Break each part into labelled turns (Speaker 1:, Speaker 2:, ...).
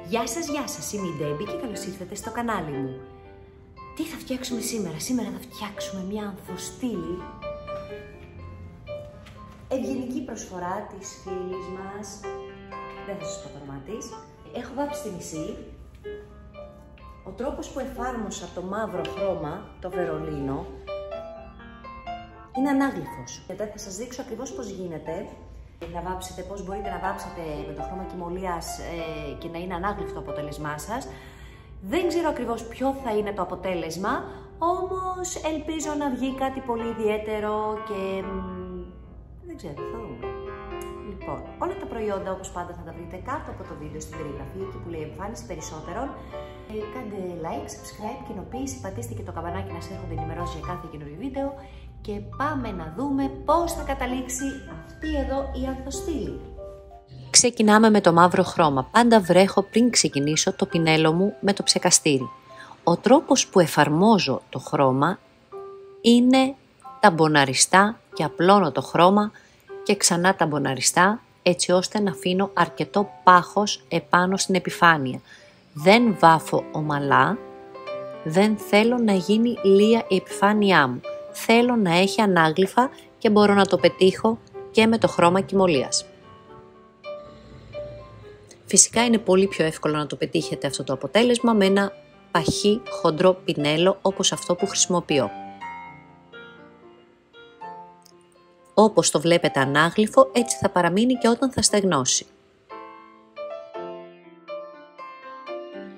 Speaker 1: Γεια σας, είμαι η Ντέμπι και καλώς ήρθατε στο κανάλι μου. Τι θα φτιάξουμε σήμερα? Σήμερα θα φτιάξουμε μια ανθοστήλη ευγενική προσφορά της φίλης μας. Δεν θα σας πω το όνομά της. Έχω βάψει τη μισή. Ο τρόπος που εφάρμοσα το μαύρο χρώμα, το Βερολίνο, είναι ανάγλυφος. Γιατί θα σας δείξω ακριβώς πώς γίνεται. Να βάψετε, πώς μπορείτε να βάψετε με το χρώμα κυμολίας και να είναι ανάγλυφο το αποτέλεσμά σας. Δεν ξέρω ακριβώς ποιο θα είναι το αποτέλεσμα, όμως ελπίζω να βγει κάτι πολύ ιδιαίτερο και δεν ξέρω, θα δούμε. Λοιπόν, όλα τα προϊόντα όπως πάντα θα τα βρείτε κάτω από το βίντεο στην περιγραφή, εκεί που λέει εμφάνιση περισσότερων. Κάντε like, subscribe, κοινοποίηση, πατήστε και το καμπανάκι να σας έρχονται ενημερώσεις για κάθε καινούριο βίντεο. Και πάμε να δούμε πώς θα καταλήξει αυτή εδώ η ανθοστήλη. Ξεκινάμε με το μαύρο χρώμα. Πάντα βρέχω πριν ξεκινήσω το πινέλο μου με το ψεκαστήρι. Ο τρόπος που εφαρμόζω το χρώμα είναι ταμποναριστά και απλώνω το χρώμα και ξανά ταμποναριστά, έτσι ώστε να αφήνω αρκετό πάχος επάνω στην επιφάνεια. Δεν βάφω ομαλά, δεν θέλω να γίνει λία η επιφάνειά μου. Θέλω να έχει ανάγλυφα και μπορώ να το πετύχω και με το χρώμα κυμολίας. Φυσικά είναι πολύ πιο εύκολο να το πετύχετε αυτό το αποτέλεσμα με ένα παχύ χοντρό πινέλο όπως αυτό που χρησιμοποιώ. Όπως το βλέπετε ανάγλυφο, έτσι θα παραμείνει και όταν θα στεγνώσει.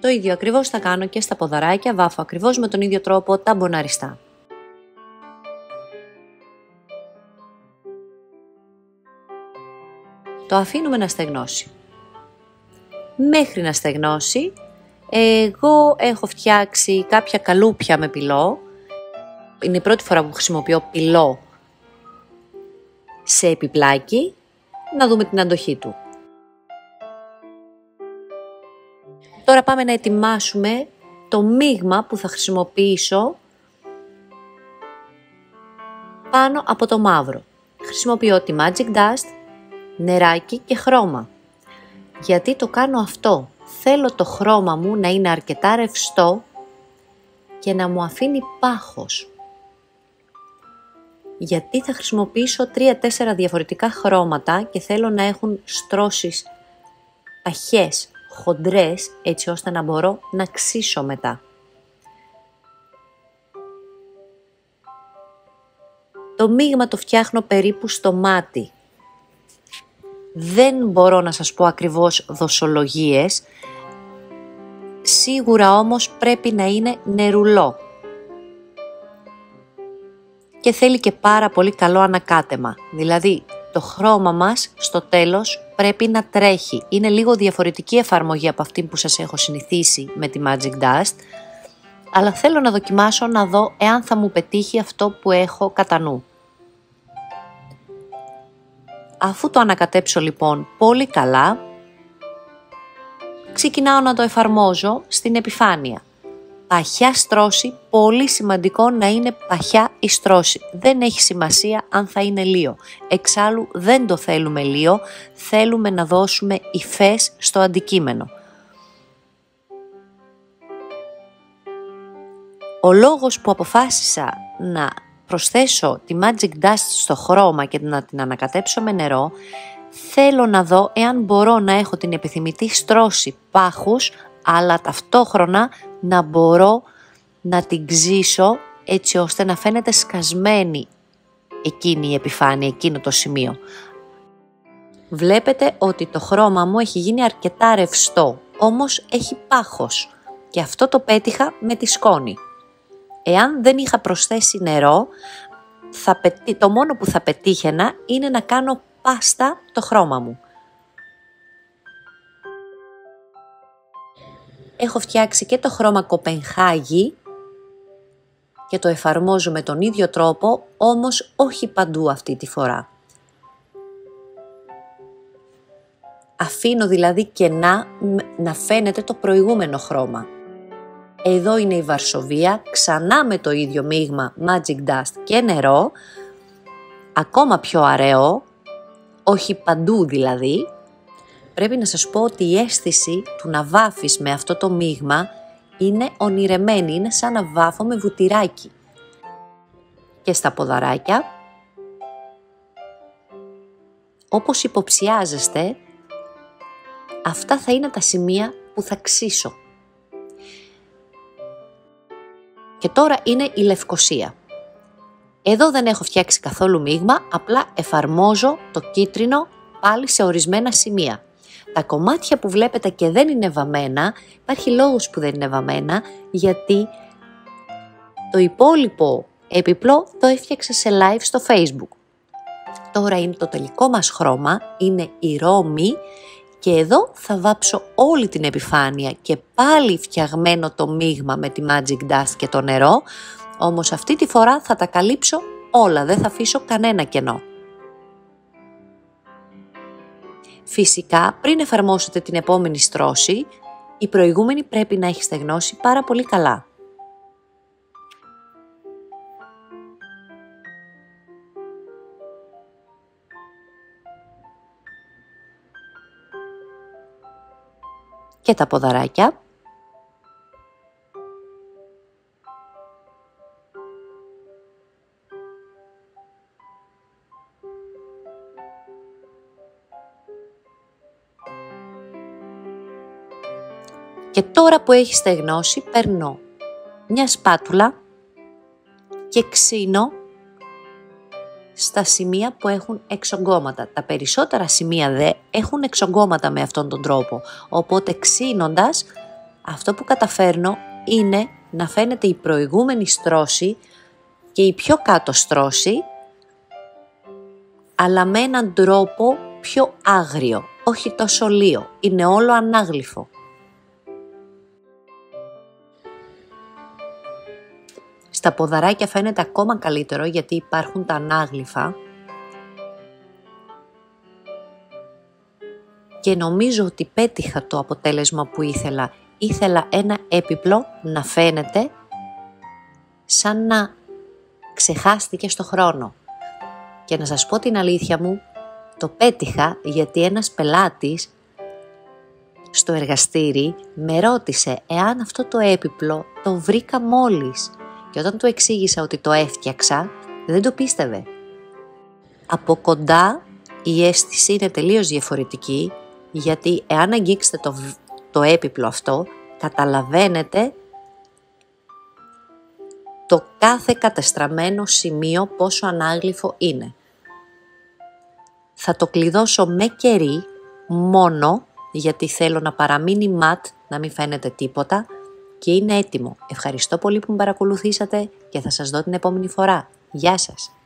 Speaker 1: Το ίδιο ακριβώς θα κάνω και στα ποδαράκια, βάφω ακριβώς με τον ίδιο τρόπο ταμποναριστά. Το αφήνουμε να στεγνώσει. Μέχρι να στεγνώσει, εγώ έχω φτιάξει κάποια καλούπια με πυλό. Είναι η πρώτη φορά που χρησιμοποιώ πυλό σε επιπλάκι. Να δούμε την αντοχή του. Τώρα πάμε να ετοιμάσουμε το μείγμα που θα χρησιμοποιήσω πάνω από το μαύρο. Χρησιμοποιώ τη Magic Dust, νεράκι και χρώμα. Γιατί το κάνω αυτό? Θέλω το χρώμα μου να είναι αρκετά ρευστό και να μου αφήνει πάχος. Γιατί θα χρησιμοποιήσω 3-4 διαφορετικά χρώματα και θέλω να έχουν στρώσεις παχές, χοντρές, έτσι ώστε να μπορώ να ξύσω μετά. Το μείγμα το φτιάχνω περίπου στο μάτι. Δεν μπορώ να σας πω ακριβώς δοσολογίες, σίγουρα όμως πρέπει να είναι νερουλό και θέλει και πάρα πολύ καλό ανακάτεμα, δηλαδή το χρώμα μας στο τέλος πρέπει να τρέχει. Είναι λίγο διαφορετική εφαρμογή από αυτή που σας έχω συνηθίσει με τη Magic Dust, αλλά θέλω να δοκιμάσω να δω εάν θα μου πετύχει αυτό που έχω κατά νου. Αφού το ανακατέψω λοιπόν πολύ καλά, ξεκινάω να το εφαρμόζω στην επιφάνεια. Παχιά στρώση, πολύ σημαντικό να είναι παχιά η στρώση. Δεν έχει σημασία αν θα είναι λίο. Εξάλλου δεν το θέλουμε λίο, θέλουμε να δώσουμε υφές στο αντικείμενο. Ο λόγος που αποφάσισα να προσθέσω τη Magic Dust στο χρώμα και να την ανακατέψω με νερό, θέλω να δω εάν μπορώ να έχω την επιθυμητή στρώση πάχους, αλλά ταυτόχρονα να μπορώ να την ξύσω έτσι ώστε να φαίνεται σκασμένη εκείνη η επιφάνεια, εκείνο το σημείο. Βλέπετε ότι το χρώμα μου έχει γίνει αρκετά ρευστό, όμως έχει πάχος και αυτό το πέτυχα με τη σκόνη. Εάν δεν είχα προσθέσει νερό, το μόνο που θα πετύχαινα είναι να κάνω πάστα το χρώμα μου. Έχω φτιάξει και το χρώμα Κοπενχάγη και το εφαρμόζω με τον ίδιο τρόπο, όμως όχι παντού αυτή τη φορά. Αφήνω δηλαδή κενά να φαίνεται το προηγούμενο χρώμα. Εδώ είναι η Βαρσοβία, ξανά με το ίδιο μείγμα Magic Dust και νερό, ακόμα πιο αραιό, όχι παντού δηλαδή. πρέπει να σας πω ότι η αίσθηση του να βάφεις με αυτό το μείγμα είναι ονειρεμένη, είναι σαν να βάφω με βουτυράκι. Και στα ποδαράκια, όπως υποψιάζεστε, αυτά θα είναι τα σημεία που θα ξύσω. Και τώρα είναι η λευκοσία. Εδώ δεν έχω φτιάξει καθόλου μείγμα, απλά εφαρμόζω το κίτρινο πάλι σε ορισμένα σημεία. Τα κομμάτια που βλέπετε και δεν είναι βαμμένα, υπάρχει λόγος που δεν είναι βαμμένα, γιατί το υπόλοιπο έπιπλο το έφτιαξα σε live στο Facebook. Τώρα είναι το τελικό μας χρώμα, είναι η ρόμη και εδώ θα βάψω όλη την επιφάνεια και πάλι φτιαγμένο το μείγμα με τη Magic Dust και το νερό, όμως αυτή τη φορά θα τα καλύψω όλα, δεν θα αφήσω κανένα κενό. Φυσικά, πριν εφαρμόσετε την επόμενη στρώση, η προηγούμενη πρέπει να έχει στεγνώσει πάρα πολύ καλά. Και τα ποδαράκια. Και τώρα που έχει στεγνώσει, παίρνω μια σπάτουλα και ξύνω στα σημεία που έχουν εξογκώματα. Τα περισσότερα σημεία δε έχουν εξογκώματα με αυτόν τον τρόπο, οπότε ξύνοντας, αυτό που καταφέρνω είναι να φαίνεται η προηγούμενη στρώση και η πιο κάτω στρώση, αλλά με έναν τρόπο πιο άγριο, όχι τόσο λίο, είναι όλο ανάγλυφο. Στα ποδαράκια φαίνεται ακόμα καλύτερο γιατί υπάρχουν τα ανάγλυφα και νομίζω ότι πέτυχα το αποτέλεσμα που ήθελα. Ήθελα ένα έπιπλο να φαίνεται σαν να ξεχάστηκε στο χρόνο. Και να σας πω την αλήθεια μου, το πέτυχα γιατί ένας πελάτης στο εργαστήρι με ρώτησε εάν αυτό το έπιπλο το βρήκα μόλις. Και όταν του εξήγησα ότι το έφτιαξα, δεν το πίστευε. Από κοντά η αίσθηση είναι τελείως διαφορετική, γιατί εάν αγγίξετε το έπιπλο αυτό, καταλαβαίνετε το κάθε κατεστραμμένο σημείο πόσο ανάγλυφο είναι. Θα το κλειδώσω με κερί μόνο, γιατί θέλω να παραμείνει ματ, να μην φαίνεται τίποτα, και είναι έτοιμο. Ευχαριστώ πολύ που με παρακολουθήσατε και θα σας δω την επόμενη φορά. Γεια σας!